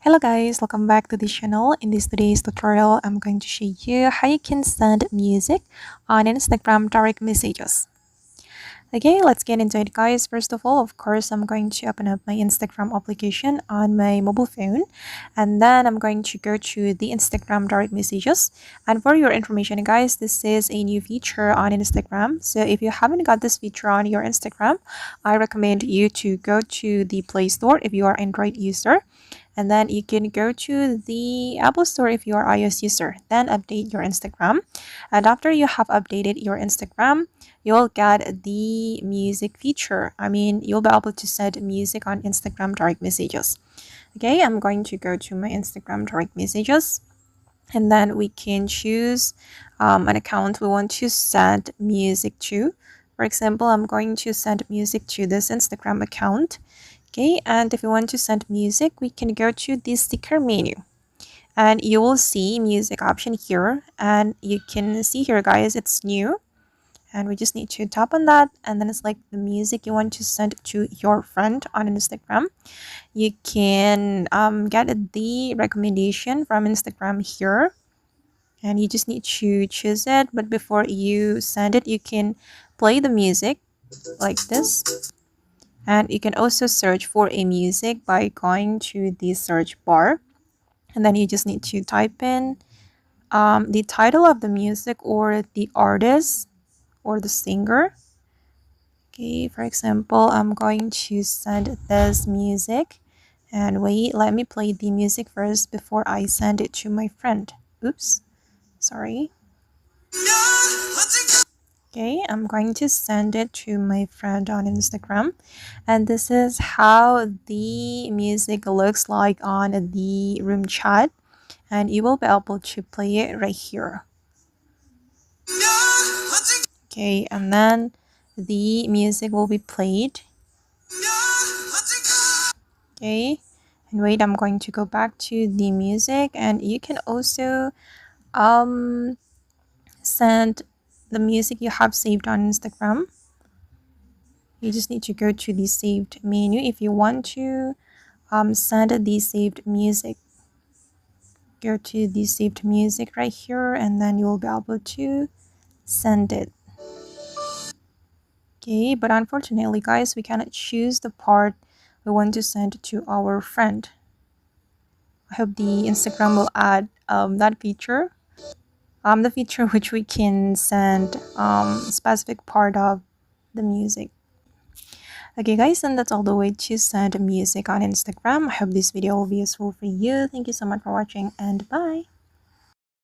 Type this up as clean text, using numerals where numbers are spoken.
Hello guys, welcome back to the channel. In this today's tutorial, I'm going to show you how you can send music on Instagram direct messages. Okay, let's get into it guys. First of all, of course, I'm going to open up my Instagram application on my mobile phone, and then I'm going to go to the Instagram direct messages. And for your information guys, this is a new feature on Instagram. So if you haven't got this feature on your Instagram, I recommend you to go to the Play Store if you are Android user, and then you can go to the Apple Store if you are iOS user. Then update your Instagram, and after you have updated your Instagram, you'll get the music feature. You'll be able to send music on Instagram direct messages. Okay, I'm going to go to my Instagram direct messages, and then we can choose an account we want to send music to. For example, I'm going to send music to this Instagram account. Okay, and if you want to send music, we can go to the sticker menu, and you will see music option here, and you can see here guys, it's new, and we just need to tap on that, and then it's like the music you want to send to your friend on Instagram. You can get the recommendation from Instagram here, and you just need to choose it. But before you send it, you can play the music like this, and you can also search for a music by going to the search bar, and then you just need to type in the title of the music or the artist or the singer. Okay, for example, I'm going to send this music, and wait, let me play the music first before I send it to my friend. Oops, sorry. Okay, I'm going to send it to my friend on Instagram, and this is how the music looks like on the room chat, and you will be able to play it right here. Okay, and then the music will be played. Okay, and wait, I'm going to go back to the music, and you can also send the music you have saved on Instagram. You just need to go to the saved menu if you want to send the saved music. Go to the saved music right here, and then you will be able to send it. Okay, but unfortunately guys, we cannot choose the part we want to send to our friend. I hope the Instagram will add that feature, the feature which we can send specific part of the music. Okay guys, and that's all the way to send music on Instagram. I hope this video will be useful for you. Thank you so much for watching, and bye.